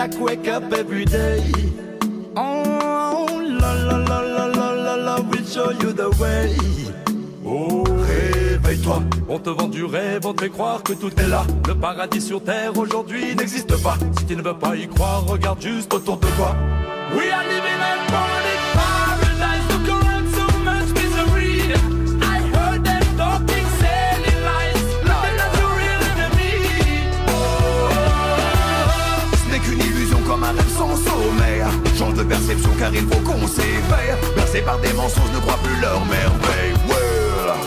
I wake up every day. Oh, la la la la la la la, we'll show you the way. Oh, réveille-toi, on te vend du rêve, on te fait croire que tout est là. Le paradis sur terre aujourd'hui n'existe pas. Si tu ne veux pas y croire, regarde juste autour de toi. We are living in party paradise, look around, so much misery. I heard them talking silly lies, looking at your real enemy. Ce n'est qu'une illusion comme un rêve sans sommeil. Change de perception car il faut qu'on s'éveille. Bercé par des mensonges, ne crois plus leur merveille.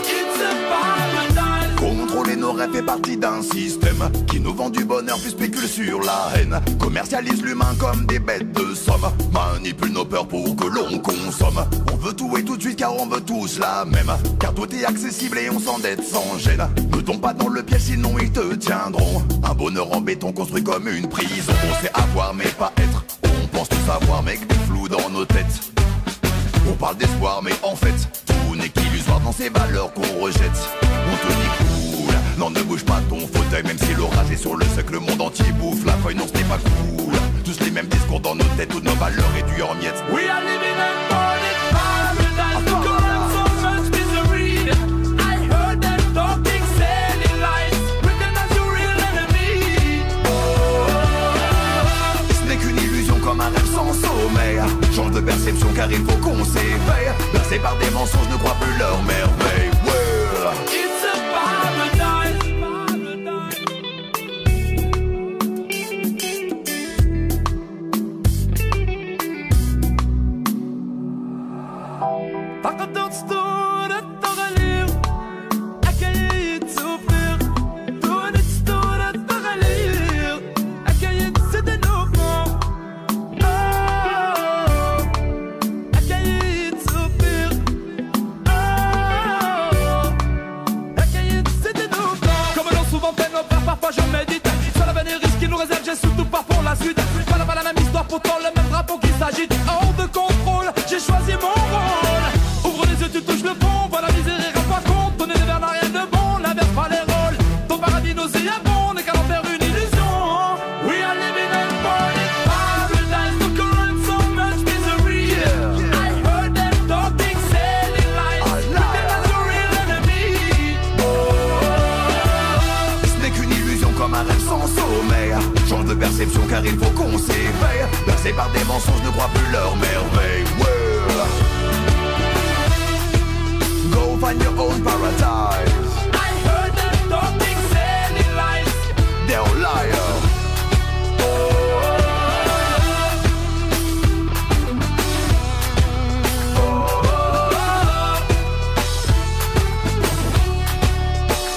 It's a paradise. Contrôler nos rêves fait partie d'un système qui nous vend du bonheur puis spécule sur la haine. Commercialise l'humain comme des bêtes de somme. Manipule nos peurs pour que l'on consomme. On veut tout et tout de suite car on veut tous la même. Car tout est accessible et on s'endette sans gêne. Ne tombe pas dans le piège sinon ils te tiendront. Un bonheur en béton construit comme une prison. On sait avoir mais pas être. On pense tout savoir mais que des flous dans nos têtes. On parle d'espoir mais en fait tout n'est qu'illusoire dans ces valeurs qu'on rejette. On te dit cool, non ne bouge pas ton fauteuil. Même si l'orage est sur le seuil, le monde entier bouffe la feuille. Non ce n'est pas cool, tous les mêmes discours dans nos têtes. Toutes nos valeurs réduites en miettes. We are living in party paradise, look around, so much misery. I heard them talking silly lies, pretend as your real enemy. Ce n'est qu'une illusion comme un rêve sans sommeil. Change de perception car il faut qu'on s'éveille. Bercé par des mensonges, ne crois plus leur merveille. It's a paradise. فقدت صورة تغلير أكيد سوبر دونت صورة تغلير أكيد سدنوبا أكيد سوبر أكيد سدنوبا. Comme l'ont souvent fait nos pères, parfois je médite sur l'avenir risque qui nous réserve, j'ai surtout pas pour la suite. Pas la même histoire, pourtant le même drapeau qui s'agite. Hors de contrôle, j'ai choisi mon rôle. Ouvre les yeux, tu touches le fond, vois la misère et rends pas compte. Ton univers n'a rien de bon, n'inverse pas les rôles. Ton paradis nauséabond n'est qu'à en faire une illusion. We are living in party paradise, look around, so much misery. I heard them talking silly lies, pretend as your real enemy. Ce n'est qu'une illusion comme un rêve sans sommeil. Change de perception car il faut qu'on s'éveille. Bercé par des mensonges, ne crois plus leur merveille. Go find your own paradise. I heard them talking silly lies. They're all liars.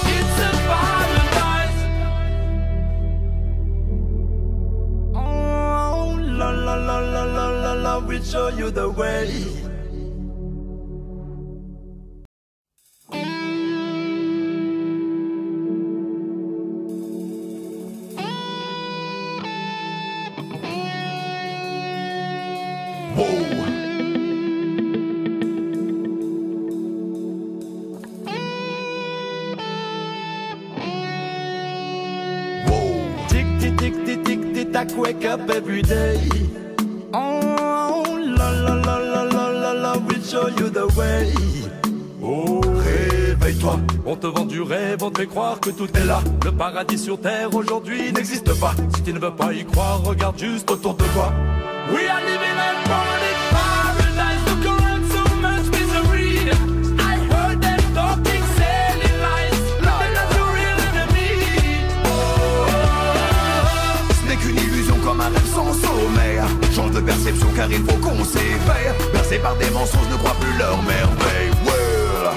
It's a paradise. Oh, la la la la la la la, we'll show you the way. I wake up every day. Oh, la la la la la la la, we'll show you the way. Oh, réveille-toi, on te vend du rêve, on te fait croire que tout est là. Le paradis sur terre aujourd'hui n'existe pas. Si tu ne veux pas y croire, regarde juste autour de toi. We are living in party paradise, look around, so much misery. I heard them talking silly lies, pretend as your real enemy. Ce n'est qu'une illusion comme un rêve sans sommeil. Change de perception car il faut qu'on s'éveille. Bercé par des mensonges, ne crois plus leur merveille.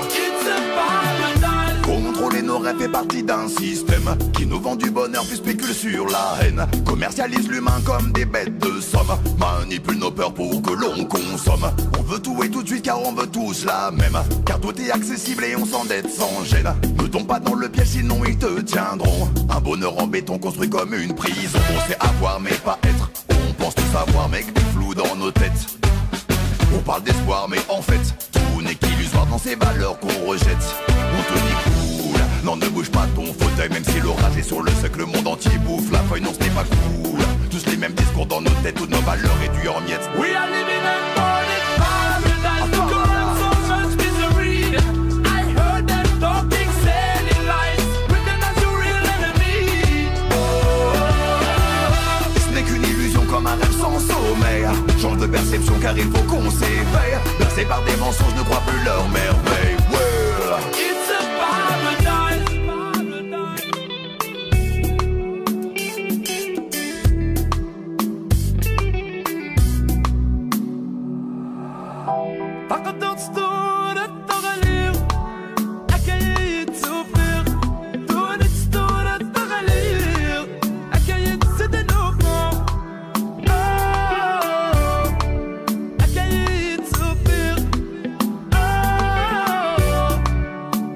It's a paradise. Contrôler nos rêves fait partie d'un système qui nous vend du bonheur puis spécule sur la haine. Commercialise l'humain comme des bêtes de somme. Manipule nos peurs pour que l'on consomme. On veut tout et tout de suite car on veut tous la même. Car tout est accessible et on s'endette sans gêne. Ne tombe pas dans le piège sinon ils te tiendront. Un bonheur en béton construit comme une prison. On sait avoir mais pas être. On pense tout savoir mais que des flous dans nos têtes. On parle d'espoir mais en fait tout n'est qu'illusoire dans ces valeurs qu'on rejette. On te dit cool, non ne bouge pas ton fauteuil. Même si l'orage est sur le seuil, le monde entier bouffe la feuille. Non ce n'est pas cool, tous les mêmes discours dans nos têtes, toutes nos valeurs réduites en miettes. We are living in morning paradise. The current so much misery. I heard them talking silly lies. Pretend as your real enemy. Ce n'est qu'une illusion comme un rêve sans sommeil. Change de perception car il faut qu'on s'éveille. Bercés par des mensonges, ne croient plus leur merveille. Ouais. It's a paradise. فقدت سطور التغلير أكيد سوبر دون سطور التغلير أكيد سدنوبنا أكيد سوبر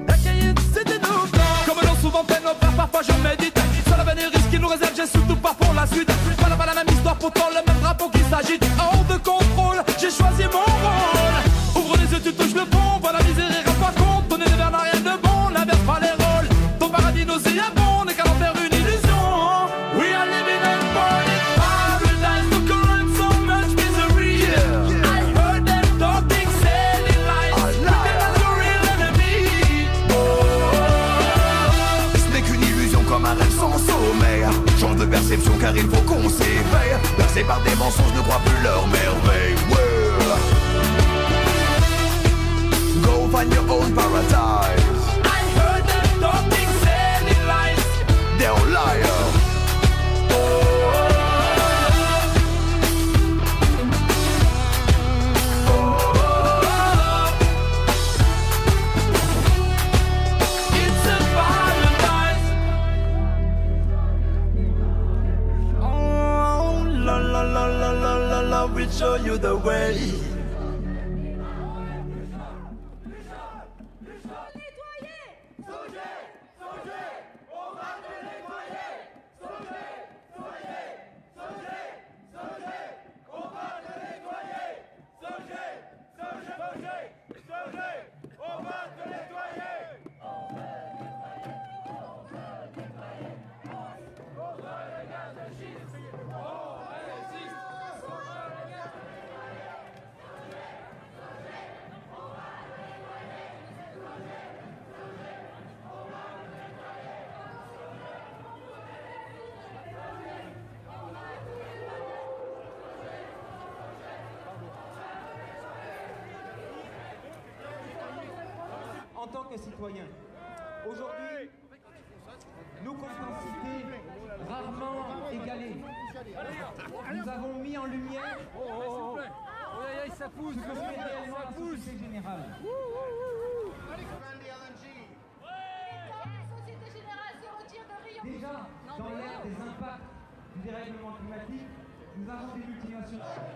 أكيد سدنوبنا. Comme l'ont souvent fait nos pères, parfois je médite sur l'avenir risque qu'ils nous réservent, j'ai surtout pas pour la suite. Pas la même histoire, pourtant le même drapeau qui s'agite. Hors de contrôle, j'ai choisi mon rôle. Ouvre les yeux, tu touches le fond, vois la misère et rends pas compte. Donner des vers n'a rien de bon, n'inverse pas les rôles. Ton paradis nauséabond n'est qu'à en faire une illusion. We are living in morning paradise. The current so much misery. I heard them talking silly lies. Pretend as your real enemy. Ce n'est qu'une illusion comme un rêve sans sommeil. Change de perception car il faut qu'on s'éveille. Bercés par des mensonges, ne croient plus leur merveille. Ouais. Go find your own paradise. I heard them talking silly lies. They're liars. It's a paradise. Oh, la la la la la la la, we'll show you the way. En tant que citoyen, aujourd'hui, nos capacités rarement égalées. Nous avons mis en lumière Ça pousse, ce que fait réellement la société générale. Société Générale se retire de Rio. Déjà, dans l'ère des impacts du dérèglement climatique, nous avons des multinationales.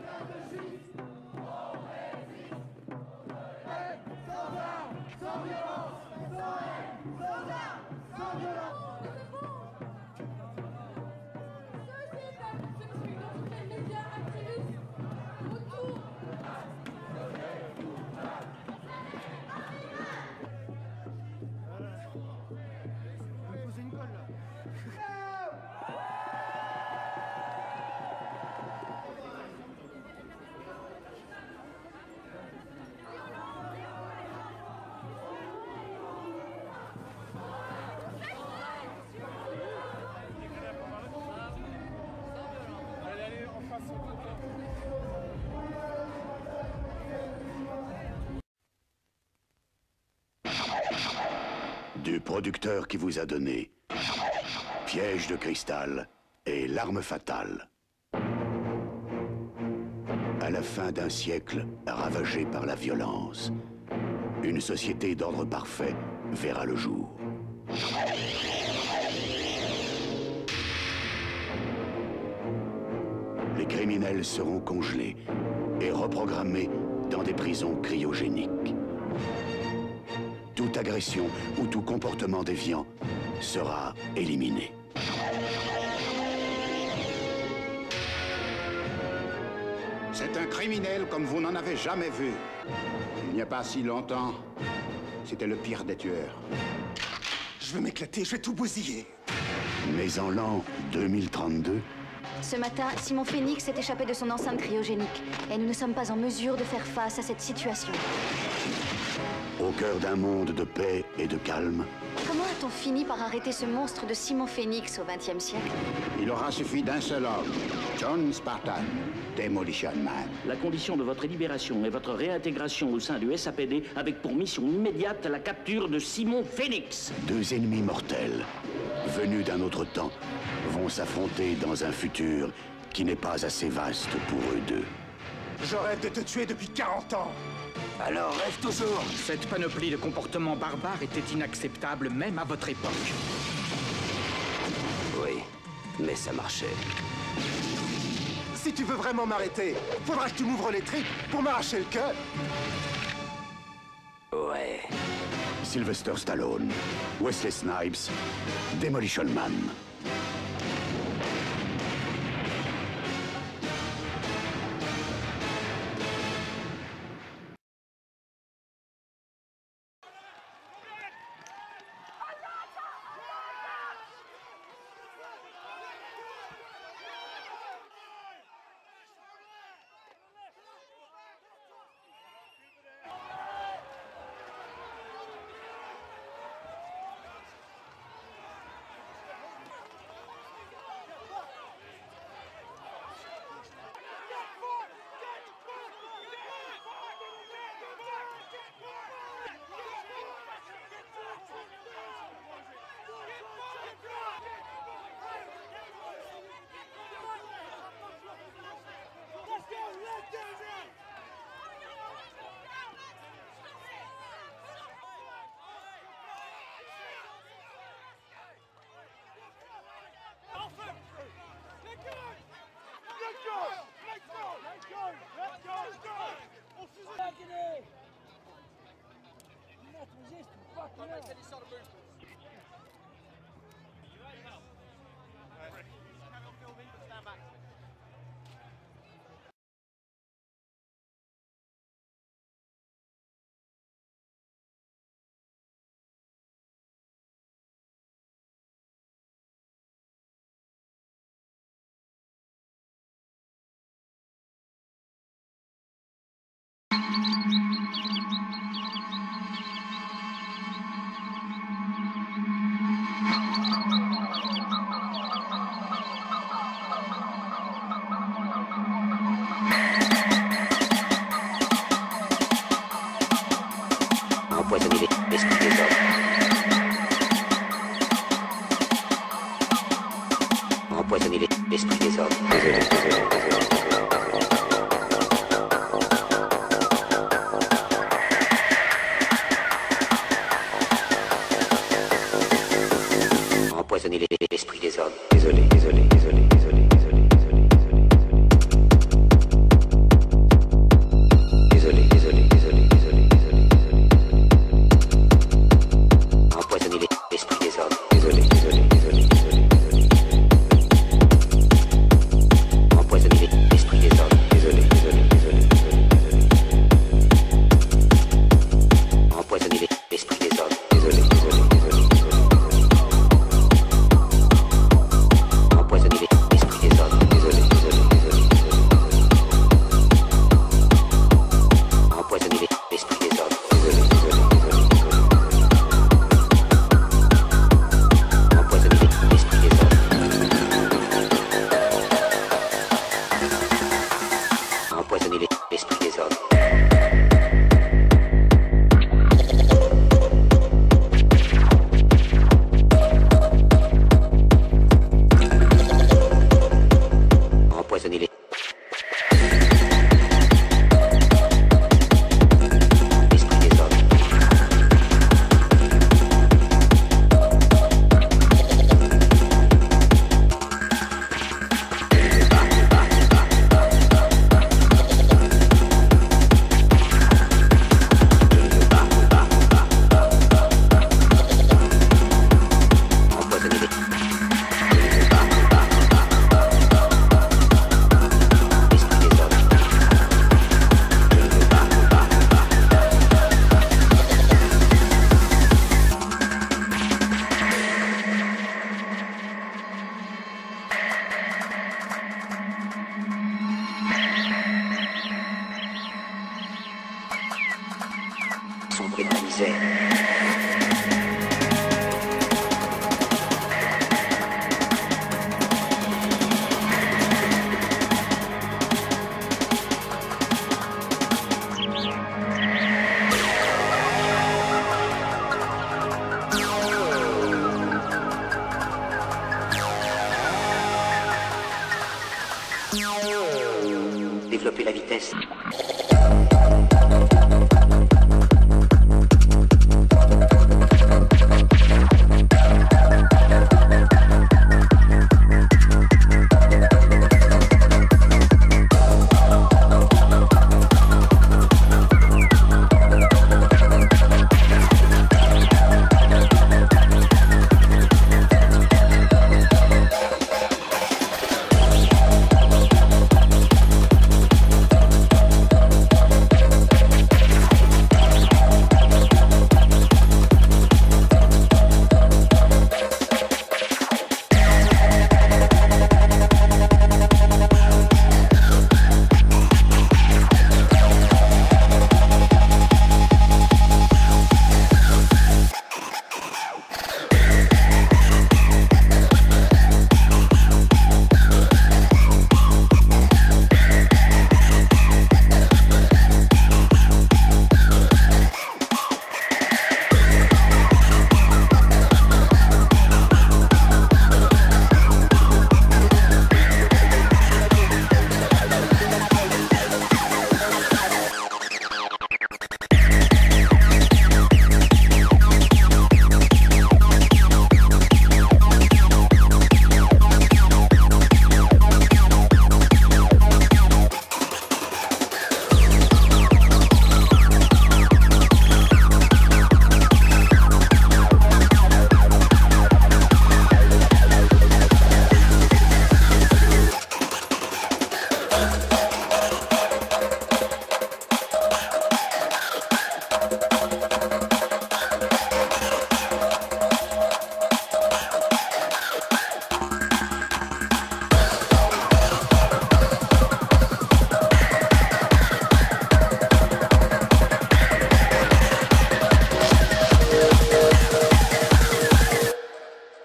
Du producteur qui vous a donné Piège de cristal et l'arme fatale. À la fin d'un siècle ravagé par la violence, une société d'ordre parfait verra le jour. Les criminels seront congelés et reprogrammés dans des prisons cryogéniques. Toute agression ou tout comportement déviant sera éliminé. C'est un criminel comme vous n'en avez jamais vu. Il n'y a pas si longtemps, c'était le pire des tueurs. Je vais m'éclater, je vais tout bousiller. Mais en l'an 2032, Ce matin, Simon Phoenix s'est échappé de son enceinte cryogénique. Et nous ne sommes pas en mesure de faire face à cette situation. Au cœur d'un monde de paix et de calme, Comment a-t-on fini par arrêter ce monstre de Simon Phoenix au XXe siècle? Il aura suffi d'un seul homme, John Spartan, Demolition Man. La condition de votre libération et votre réintégration au sein du SAPD avec pour mission immédiate la capture de Simon Phoenix. deux ennemis mortels, venus d'un autre temps, vont s'affronter dans un futur qui n'est pas assez vaste pour eux deux. Je rêve de te tuer depuis 40 ans. Alors rêve toujours. Cette panoplie de comportements barbares était inacceptable même à votre époque. Oui, mais ça marchait. Si tu veux vraiment m'arrêter, faudra que tu m'ouvres les tripes pour m'arracher le cœur. Ouais. Sylvester Stallone, Wesley Snipes, Demolition Man. Empoisonner l'esprit des hommes. Empoisonner l'esprit des hommes. Empoisonner l'esprit des hommes. Désolé, désolé, désolé, désolé, désolé, désolé, désolé, désolé, désolé, désolé, désolé, désolé, désolé. Empoisonner l'esprit des hommes. Désolé, désolé, désolé, désolé, désolé. Empoisonner l'esprit des hommes. Désolé, désolé, désolé, désolé, désolé. Empoisonner l'esprit des hommes. Désolé, désolé, désolé, désolé. Empoisonner l'esprit des hommes. Désolé, désolé, désolé, désolé. Empoisonner l'esprit des hommes. Désolé, désolé, désolé, désolé. Empoisonner l'esprit des hommes. Empoisonner l'esprit des hommes. Empoisonner l'esprit des hommes. Empoisonner et de la misère. Développer la vitesse.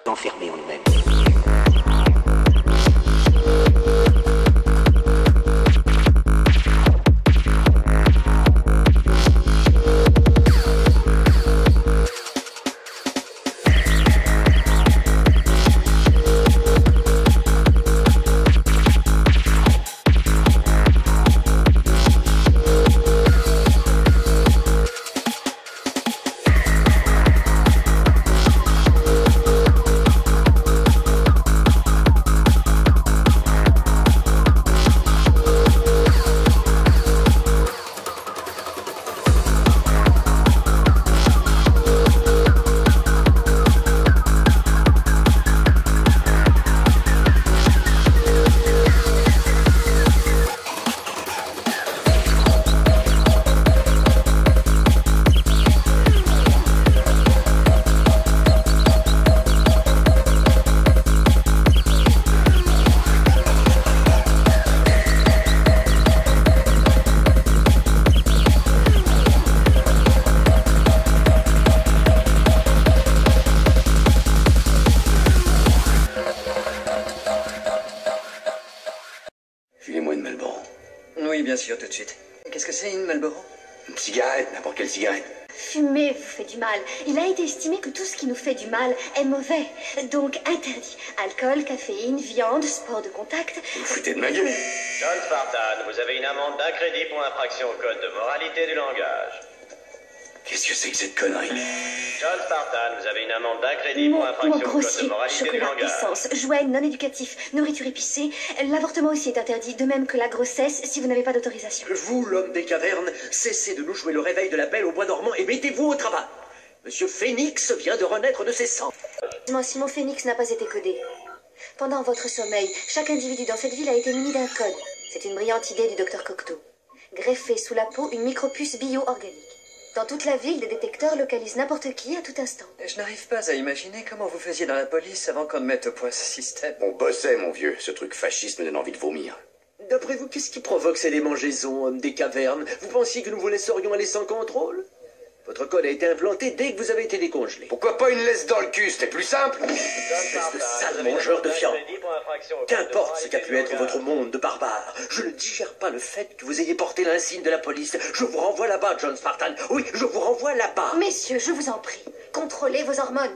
Enfermés en nous-mêmes. Filez-moi une Marlboro. Oui, bien sûr, tout de suite. Qu'est-ce que c'est, une Marlboro? Une cigarette, n'importe quelle cigarette. Fumer vous fait du mal. Il a été estimé que tout ce qui nous fait du mal est mauvais. Donc interdit. Alcool, caféine, viande, sport de contact. Vous foutez de ma gueule. John Spartan, vous avez une amende d'un crédit pour infraction au code de moralité du langage. Qu'est-ce que c'est que cette connerie? John Spartan, vous avez une amende d'un crédit pour infraction au code de grossier, moralité du chocolat, langage. essence, jouets non éducatifs, nourriture épicée. L'avortement aussi est interdit, de même que la grossesse si vous n'avez pas d'autorisation. Vous, l'homme des cavernes, cessez de nous jouer le réveil de la Belle au bois dormant et mettez-vous au travail. Monsieur Phénix vient de renaître de ses cendres. Si mon phénix n'a pas été codé. Pendant votre sommeil, chaque individu dans cette ville a été muni d'un code. C'est une brillante idée du docteur Cocteau. Greffer sous la peau une micropuce bio-organique. Dans toute la ville, des détecteurs localisent n'importe qui à tout instant. Je n'arrive pas à imaginer comment vous faisiez dans la police avant qu'on ne mette au point ce système. On bossait, mon vieux. Ce truc fasciste me donne envie de vomir. D'après vous, qu'est-ce qui provoque ces démangeaisons, hommes des cavernes? Vous pensiez que nous vous laisserions aller sans contrôle? Votre code a été implanté dès que vous avez été décongelé. Pourquoi pas une laisse dans le cul, c'était plus simple? Espèce de sale mangeur de viande. Qu'importe ce qu'a pu être votre monde de barbares, je ne digère pas le fait que vous ayez porté l'insigne de la police. Je vous renvoie là-bas, John Spartan. Oui, je vous renvoie là-bas. Messieurs, je vous en prie, contrôlez vos hormones.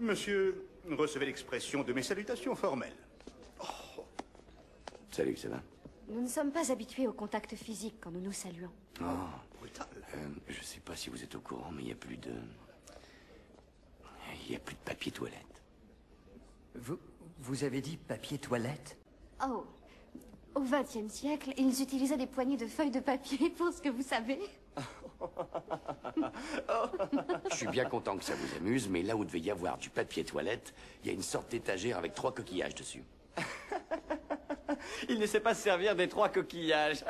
Monsieur, recevez l'expression de mes salutations formelles. Salut, ça va? Nous ne sommes pas habitués au contact physique quand nous nous saluons. Oh, brutal. Je sais pas si vous êtes au courant, mais il y a plus de... Il y a plus de papier toilette. Vous avez dit papier toilette? Oh, au XXe siècle, ils utilisaient des poignées de feuilles de papier pour ce que vous savez. Je suis bien content que ça vous amuse, mais là où devait y avoir du papier toilette, il y a une sorte d'étagère avec 3 coquillages dessus. Il ne sait pas se servir des 3 coquillages.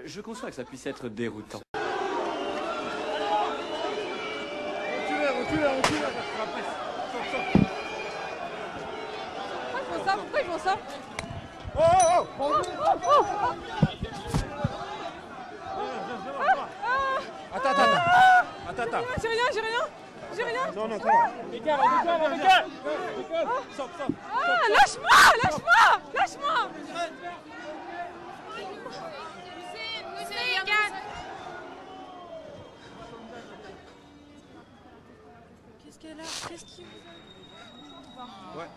Je conçois que ça puisse être déroutant. Recule. Pourquoi ils font ça? Attends. J'ai rien. Non, ça va. Mickaël. Stop. Lâche-moi. Qu'est-ce qu'elle a? Qu'est-ce qu'il vous a? Ouais.